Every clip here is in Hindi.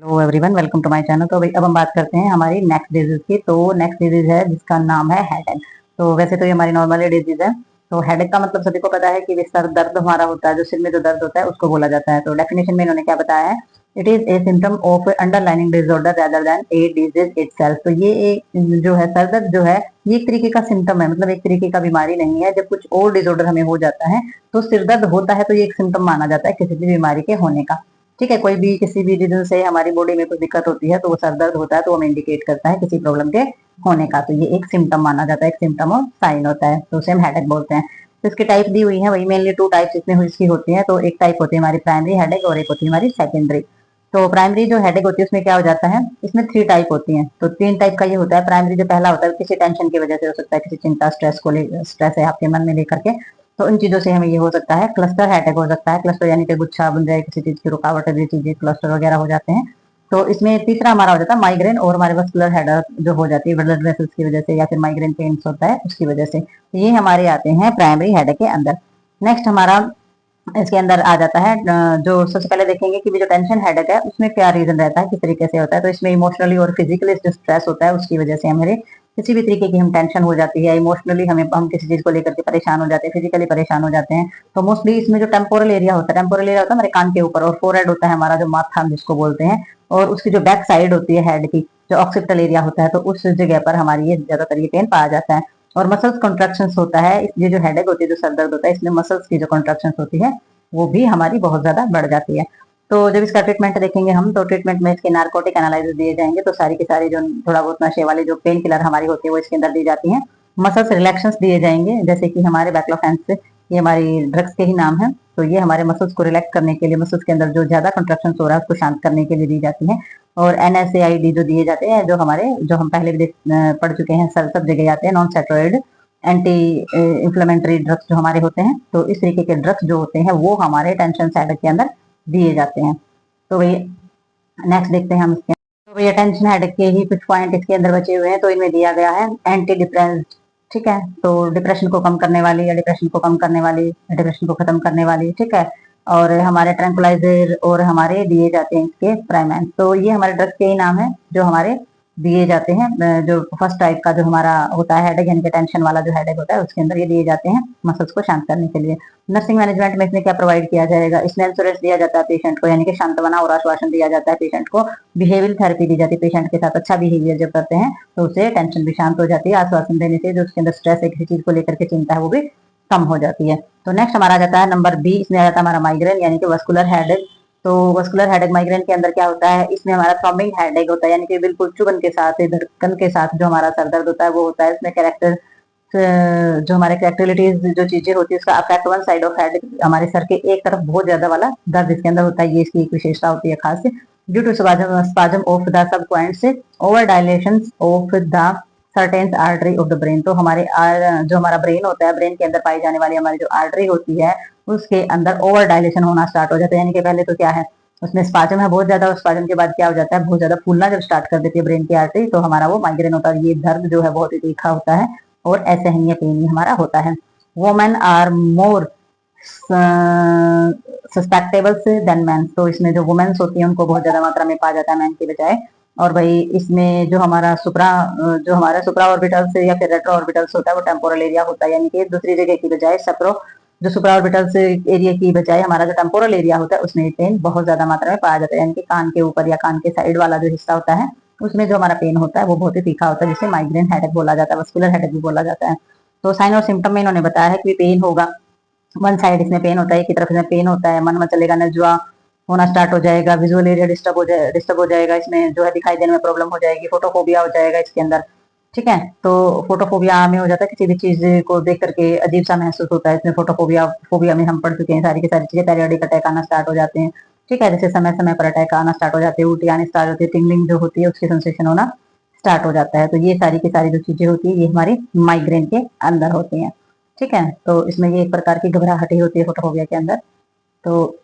Hello everyone, welcome to my channel. तो भाई अब हम बात करते हैं हमारी नेक्स्ट डिजीज की। तो नेक्स्ट डिजीज है जिसका नाम है हेडेक। तो वैसे तो ये हमारी नॉर्मल डिजीज है। तो हेडेक का मतलब सभी को पता है कि सर दर्द हमारा होता है, जो सिर में जो दर्द होता है उसको बोला जाता है। तो डेफिनेशन में इन्होंने क्या बताया है, it is a symptom of underlining disorder rather than a disease itself. तो ये जो है सर दर्द जो है ये एक तरीके का सिम्टम है, मतलब एक तरीके का बीमारी नहीं है। जब कुछ और डिसऑर्डर हमें हो जाता है तो सिर दर्द होता है, तो ये एक सिम्टम माना जाता है किसी भी बीमारी के होने का। ठीक है, कोई भी किसी भी रीजन से हमारी बॉडी में कुछ दिक्कत होती है तो वो सर दर्द होता है, तो वो हमें इंडिकेट करता है किसी प्रॉब्लम के होने का। तो ये एक सिम्टम माना जाता है, एक सिम्टम और साइन होता है, तो उसे हम हेडेक बोलते हैं। तो इसकी टाइप दी हुई है, वही मेनली टू टाइप्स इसमें इसकी होती है। तो एक टाइप होती है हमारी प्राइमरी हेडेक और एक होती है हमारी सेकेंडरी। तो प्राइमरी जो हेडेक होती है उसमें क्या हो जाता है, इसमें 3 टाइप होती हैं। तो 3 टाइप का ये होता है। प्राइमरी जो पहला होता है किसी टेंशन की वजह से हो सकता है, किसी चिंता स्ट्रेस है आपके मन में लेकर के, तो इन चीजों से हमें ये हो सकता है। क्लस्टर हेडेक हो सकता है, क्लस्टर यानी कि गुच्छा बन जाए किसी चीज की, रुकावट है चीजें, क्लस्टर वगैरह हो जाते हैं। तो इसमें तीसरा हमारा हो जाता है माइग्रेन और हमारे वस्कुलर हेडेक जो हो जाती है ब्लड वेसल्स की वजह से या फिर माइग्रेन पेन्स होता है उसकी वजह से। तो ये हमारे आते हैं प्राइमरी हेडेक के अंदर। नेक्स्ट हमारा इसके अंदर आ जाता है जो सबसे पहले देखेंगे कि जो टेंशन हेडेक है उसमें क्या रीजन रहता है, किस तरीके से होता है। तो इसमें इमोशनली और फिजिकली जो स्ट्रेस होता है उसकी वजह से हमारे किसी भी तरीके की हम टेंशन हो जाती है, इमोशनली हम किसी चीज को लेकर के परेशान हो जाते हैं, फिजिकली परेशान हो जाते हैं। तो मोस्टली इसमें जो टेम्पोरल एरिया होता है, टेम्पोरल एरिया होता है हमारे कान के ऊपर, और फोरहेड होता है हमारा जो माथा हम जिसको बोलते हैं, और उसकी जो बैक साइड होती है हेड की, जो ऑक्सीपिटल एरिया होता है, तो उस जगह पर हमारी ये ज्यादातर ये पेन पाया जाता है। और मसल्स कॉन्ट्रेक्शन होता है, ये जो हेडेक होती है, जो सर दर्द होता है, इसमें मसल्स की जो कॉन्ट्रेक्शन होती है वो भी हमारी बहुत ज्यादा बढ़ जाती है। तो जब इसका ट्रीटमेंट देखेंगे हम, तो ट्रीटमेंट में इसके नार्कोटिक एनालिसिस दिए जाएंगे। तो सारी की सारी जो थोड़ा बहुत नशे वाली जो पेन किलर हमारी होती है वो इसके अंदर दी जाती है। मसल्स रिलैक्शंस दिए जाएंगे, जैसे कि हमारे बैक्लोफेन से, ये हमारी ड्रग्स के ही नाम है। तो ये हमारे मसल्स को रिलैक्स करने के लिए, मसल्स के अंदर जो ज्यादा कंट्रैक्शन हो रहा है उसको शांत करने के लिए दी जाती है। और NSAID जो दिए जाते हैं, जो हम पहले भी पढ़ चुके हैं, सब जगह आते हैं, non steroid anti inflammatory drugs जो हमारे होते हैं। तो इस तरीके के ड्रग्स जो होते हैं वो हमारे टेंशन हेडेक के अंदर दिए जाते हैं। तो वही नेक्स्ट देखते हैं हम इसके। तो भैया टेंशन हेडेक के ही कुछ पॉइंट इसके अंदर बचे हुए हैं। तो इनमें दिया गया है एंटी डिप्रेस। ठीक है, तो डिप्रेशन को कम करने वाली, या डिप्रेशन को कम करने वाली, डिप्रेशन को खत्म करने वाली, ठीक है। और हमारे ट्रैंकुलाइजर और हमारे दिए जाते हैं इसके प्राइमेंट। तो ये हमारे ड्रग्स के ही नाम है जो हमारे दिए जाते हैं। जो फर्स्ट टाइप का जो हमारा होता है हेडेक, यानी कि टेंशन वाला जो हेडेक होता है, उसके अंदर ये दिए जाते हैं मसल्स को शांत करने के लिए। नर्सिंग मैनेजमेंट में इसमें क्या प्रोवाइड किया जाएगा, इसमें इंश्योरेंस दिया जाता है पेशेंट को, यानी कि सांत्वना और आश्वासन दिया जाता है पेशेंट को। बिहेवियर थेरेपी दी जाती है, पेशेंट के साथ अच्छा बिहेवियर जब करते हैं तो उसे टेंशन भी शांत हो जाती है। आश्वासन देने से जो उसके अंदर स्ट्रेस है, किसी चीज को लेकर के चिंता है, वो भी कम हो जाती है। तो नेक्स्ट हमारा आ जाता है नंबर बी, इसमें आ जाता है हमारा माइग्रेन, यानी कि वस्कुलर हेडेक। तो वस्कुलर हेडेक माइग्रेन के अंदर क्या होता है, इसमें हमारा थ्रॉम्बिंग हेडेक होता है, यानी कि बिल्कुल चुभन के साथ, धड़कन के साथ जो हमारा सर दर्द होता है वो होता है। इसमें कैरेक्टर जो हमारे कैरेक्टरिटीज जो चीजें होती है उसका affect one side of head, हमारे सर के एक तरफ बहुत ज्यादा वाला दर्द इसके अंदर होता है। ये इसकी एक विशेषता होती है खास, due to spasm of the sub points, over dilation of the certain artery of the brain. तो हमारे जो हमारा ब्रेन होता है, ब्रेन के अंदर पाई जाने वाली हमारी जो आर्टरी होती है उसके अंदर ओवर डायलेशन होना स्टार्ट हो जाता है। यानी कि पहले तो क्या है, उसमें स्पाजम है बहुत ज्यादा, और स्पाजम के बाद क्या हो जाता है, बहुत ज्यादा फूलना जब स्टार्ट कर देती है ब्रेन की आर्टरी, तो हमारा वो माइग्रेन होता है। ये दर्द जो है बहुत ही तीखा होता है और असहनीय पेन हमारा होता है। Women are more susceptible than man. तो इसमें जो वुमेन्स होती है उनको बहुत ज्यादा मात्रा में पाया जाता है मैन की बजाय। और भाई इसमें जो हमारा सुप्रा ऑर्बिटल्स या फिर रेट्रो ऑर्बिटल्स होता है वो टेम्पोरल एरिया होता है, यानी कि दूसरी जगह की बजाय जो सुप्रा ऑर्बिटल्स एरिया की बजाय हमारा जो टेम्पोरल एरिया होता है उसमें पेन बहुत ज्यादा मात्रा में पाया जाता है। यानी कि कान के ऊपर या कान के साइड वाला जो हिस्सा होता है उसमें जो हमारा पेन होता है वो बहुत ही तीखा होता है, जिसे माइग्रेन हेडेक बोला जाता है, वस्कुलर हेडेक भी बोला जाता है। तो साइन और सिम्टम में इन्होंने बताया है कि पेन होगा, वन साइड इसमें पेन होता है, एक की तरफ इसमें पेन होता है, मन में चलेगा, नजवा होना स्टार्ट हो जाएगा, विजुअल एरिया डिस्टर्ब हो जाएगा, इसमें जो है दिखाई देने में प्रॉब्लम हो जाएगी, फोटोफोबिया हो जाएगा इसके अंदर। ठीक है, तो फोटोफोबिया में हो जाता है किसी भी चीज को देख करके अजीब सा महसूस होता है। इसमें फोटोफोबिया फोबिया में हम पढ़ चुके हैं सारी की सारी चीजें, पेरियोडिक अटैक आना स्टार्ट हो जाते हैं। ठीक है, जैसे समय समय पर अटैक आना स्टार्ट हो जाते हैं, उल्टी आनी स्टार्ट होती है, टिंगलिंग जो होती है उसकी सेंसेशन होना स्टार्ट हो जाता है। तो ये सारी की सारी जो चीजें होती है ये हमारी माइग्रेन के अंदर होती हैं। ठीक है, तो इसमें ये एक प्रकार की घबराहट ही होती है फोटोफोबिया के अंदर। तो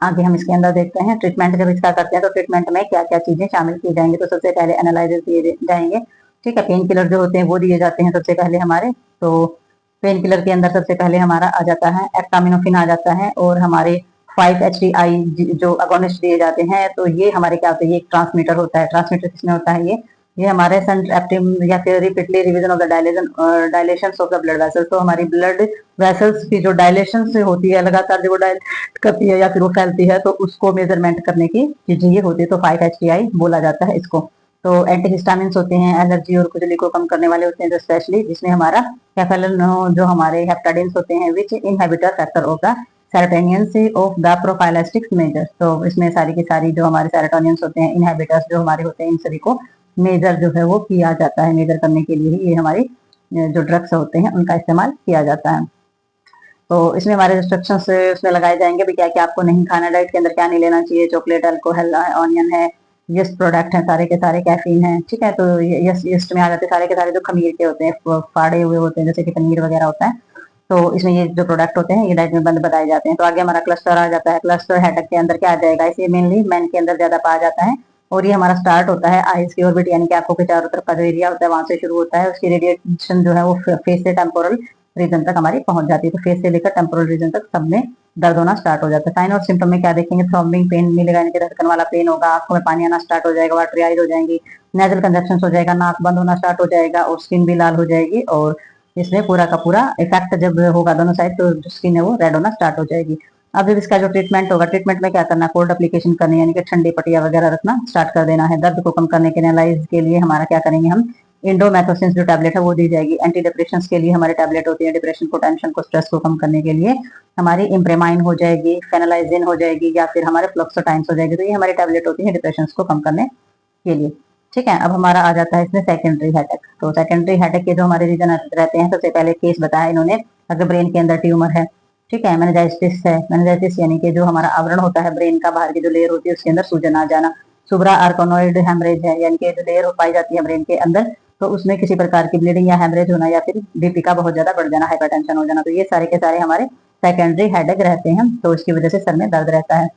आगे हम इसके अंदर देखते हैं ट्रीटमेंट जब इसका करते हैं तो ट्रीटमेंट में क्या क्या चीजें शामिल की जाएंगी। तो सबसे पहले एनालाइजर दिए जाएंगे। ठीक है, पेन किलर जो होते हैं वो दिए जाते हैं सबसे पहले हमारे। तो पेन किलर के अंदर सबसे पहले हमारा आ जाता है एक्टामिनोफिन आ जाता है, और हमारे 5 HTI जो अगोनिस्ट दिए जाते हैं, तो ये हमारे क्या होता है, ये एक ट्रांसमीटर होता है। ट्रांसमीटर किसमें होता है, ये हमारे सन एक्टिव या फिर repeatedly revision of the dilation of the blood vessels. तो हमारी ब्लड वेसल्स की जो डायलेशन से होती है, लगातार जो डायलेट करती है या फिर वो फैलती है, तो उसको मेजरमेंट करने की चीज ये होती है। तो 5 HTI बोला जाता है इसको। तो एंटीहिस्टामिन्स होते हैं, एलर्जी और खुजली को कम करने वाले होते हैं, जो स्पेशली जिसमें हमारा कैफेलिन जो हमारे हेप्टाडिन्स होते हैं, which inhibitor factor of the serotonin of the prophylactic measure. तो इसमें सारी की सारी जो हमारे सेरोटोनियंस होते हैं, इनहिबिटर्स जो हमारे होते हैं, इन सभी को मेजर जो है वो किया जाता है। मेजर करने के लिए ही ये हमारी जो ड्रग्स होते हैं उनका इस्तेमाल किया जाता है। तो इसमें हमारे रिस्ट्रिक्शंस उसमें लगाए जाएंगे भी क्या क्या आपको नहीं खाना, डाइट के अंदर क्या नहीं लेना चाहिए। चॉकलेट, अल्कोहल, ऑनियन है, यस्ट प्रोडक्ट है, सारे के सारे कैफीन है, ठीक है। तो यस्ट में आ जाते हैं सारे के सारे जो खमीर के होते हैं, फाड़े हुए होते हैं, जैसे कि पनीर वगैरह होता है। तो इसमें ये जो प्रोडक्ट होते हैं ये डाइट में बंद बताए जाते हैं। तो आगे हमारा क्लस्टर आ जाता है। क्लस्टर हेडेक के अंदर क्या आ जाएगा, इसे मेनली मैन के अंदर ज्यादा पाया जाता है। और ये हमारा स्टार्ट होता है आइज की ऑर्बिट, यानी कि आंखों के चारों तरफ का जो एरिया होता है वहां से शुरू होता है। उसकी रेडिएशन जो है वो फेस से टेम्पोरल रीजन तक हमारी पहुंच जाती है। तो फेस से लेकर टेम्पोरल रीजन तक सब में दर्द होना स्टार्ट हो जाता है। साइन और सिम्टम में क्या देखेंगे, थ्रॉम्बिंग पेन, मिलेगा यानी कि धड़कन वाला पेन होगा, आंखों में पानी आना स्टार्ट हो जाएगा, वाटरी आइज हो जाएंगी, नेजल कंजक्शन हो जाएगा, नाक बंद होना स्टार्ट हो जाएगा और स्किन भी लाल हो जाएगी। और इसमें पूरा का पूरा इफेक्ट जब होगा दोनों साइड, तो जो स्किन है वो रेड होना स्टार्ट हो जाएगी। अब जब इसका जो ट्रीटमेंट होगा, ट्रीटमेंट में क्या करना, कोल्ड एप्लीकेशन करनी, यानी कि ठंडी पट्टियां वगैरह रखना स्टार्ट कर देना है। दर्द को कम करने के एनालाइज के लिए हमारा क्या करेंगे, हम इंडोमेथोसिन जो टैबलेट है वो दी जाएगी। एंटी डिप्रेशन के लिए हमारे टैबलेट होती है, डिप्रेशन को, टेंशन को, स्ट्रेस को कम करने के लिए हमारी इम्प्रेमाइन हो जाएगी, फेनालाइजिन हो जाएगी, या फिर हमारे फ्लोक्सोटाइन्स हो जाएगी। तो ये हमारी टैबलेट होती है डिप्रेशन को कम करने के लिए, ठीक है। अब हमारा आ जाता है इसमें सेकेंडरी हेडेक। तो सेकेंडरी हेडेक के जो हमारे रीजन रहते हैं, सबसे पहले केस बताया इन्होंने, अगर ब्रेन के अंदर ट्यूमर है, ठीक है, मेनिंजाइटिस है, मेनिंजाइटिस यानी कि जो हमारा आवरण होता है ब्रेन का, बाहर की जो लेयर होती है उसके अंदर सूजन आ जाना। सुब्रा आर्कोनोइड हेमरेज है, यानी कि जो लेयर पाई जाती है ब्रेन के अंदर, तो उसमें किसी प्रकार की ब्लीडिंग या हेमरेज होना, या फिर बीपी का बहुत ज्यादा बढ़ जाना, हाइपरटेंशन हो जाना। तो ये सारे के सारे हमारे सेकेंडरी हेडेक रहते हैं। तो इसकी वजह से सर में दर्द रहता है।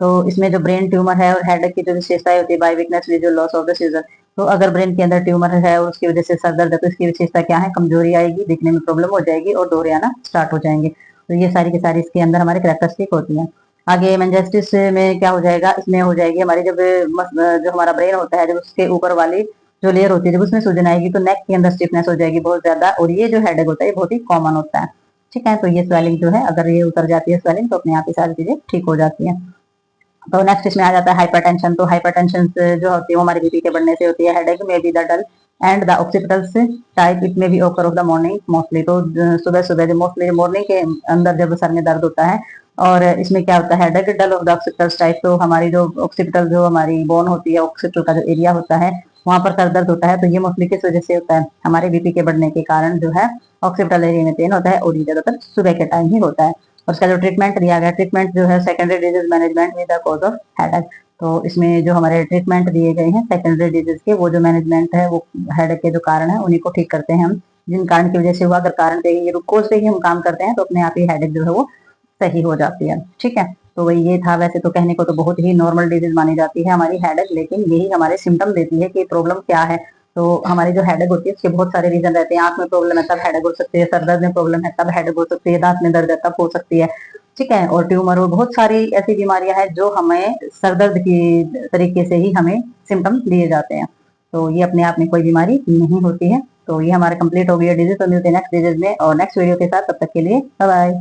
तो इसमें जो ब्रेन ट्यूमर है और हेडेक की जो विशेषताएं होती है, by weakness, visual loss of the season. तो अगर ब्रेन के अंदर ट्यूमर है और उसकी वजह से सर दर्द है, तो इसकी विशेषता क्या है, कमजोरी आएगी, दिखने में प्रॉब्लम हो जाएगी और दौरे आना स्टार्ट हो जाएंगे। तो ये सारी की सारी इसके अंदर हमारे कैरेक्टरिस्टिक होती है। आगे मेनिंजाइटिस में क्या हो जाएगा, इसमें हो जाएगी हमारी जब जो हमारा ब्रेन होता है, जब उसके ऊपर वाली जो लेयर होती है, जब उसमें सूजन आएगी तो नेक के अंदर स्टिफनेस हो जाएगी बहुत ज्यादा। और ये जो हेडेक होता है ये बहुत ही कॉमन होता है, ठीक है। तो ये स्वेलिंग जो है, अगर ये उतर जाती है स्वेलिंग, तो अपने आप ही सारी चीजें ठीक हो जाती है। तो नेक्स्ट इसमें आ जाता है हाइपरटेंशन। तो हाइपरटेंशन जो होती है वो हमारे बीपी के बढ़ने से होती है। Headache may be the dull and the occipital type, it may be occur of the morning mostly. तो सुबह सुबह जो मोस्टली मॉर्निंग के अंदर जब सर में दर्द होता है, और इसमें क्या होता है, headache dull of the occipital type. तो हमारी जो ऑक्सीपिटल जो हमारी बोन होती है, ऑक्सीपिटल का जो एरिया होता है वहां पर सर दर्द होता है। तो ये मोस्टली किस वजह से होता है, हमारे बीपी के बढ़ने के कारण जो है ऑक्सीपिटल एरिया में पेन होता है, और ये ज्यादातर सुबह के टाइम ही होता है। और उसका जो ट्रीटमेंट दिया गया, ट्रीटमेंट जो है secondary disease management with the cause of headache. तो इसमें जो हमारे ट्रीटमेंट दिए गए हैं सेकेंडरी डिजीज के, वो जो मैनेजमेंट है वो हेडेक के जो कारण है उन्हीं को ठीक करते हैं हम। जिन कारण की वजह से हुआ, अगर कारण पे ही, रुक कोज पे ही हम काम करते हैं, तो अपने आप ही हेडेक जो है वो सही हो जाती है, ठीक है। तो वही ये था। वैसे तो कहने को तो बहुत ही नॉर्मल डिजीज मानी जाती है हमारी हेडेक, लेकिन यही हमारे सिम्टम देती है कि प्रॉब्लम क्या है। तो हमारी जो हेडेक होती है उसके बहुत सारे रीजन रहते हैं। आंख में प्रॉब्लम है तब हेडेक हो सकती है, सर दर्द में प्रॉब्लम है तब हेडेक हो सकती है, दांत में दर्द है तब हो सकती है, ठीक है। और ट्यूमर और बहुत सारी ऐसी बीमारियां हैं जो हमें सर दर्द की तरीके से ही हमें सिम्टम दिए जाते हैं। तो ये अपने आप में कोई बीमारी नहीं होती है। तो ये हमारा कंप्लीट हो गया डिजीज। तो मिलते हैं नेक्स्ट डिजीज में और नेक्स्ट वीडियो के साथ, तब तक के लिए बाय बाय।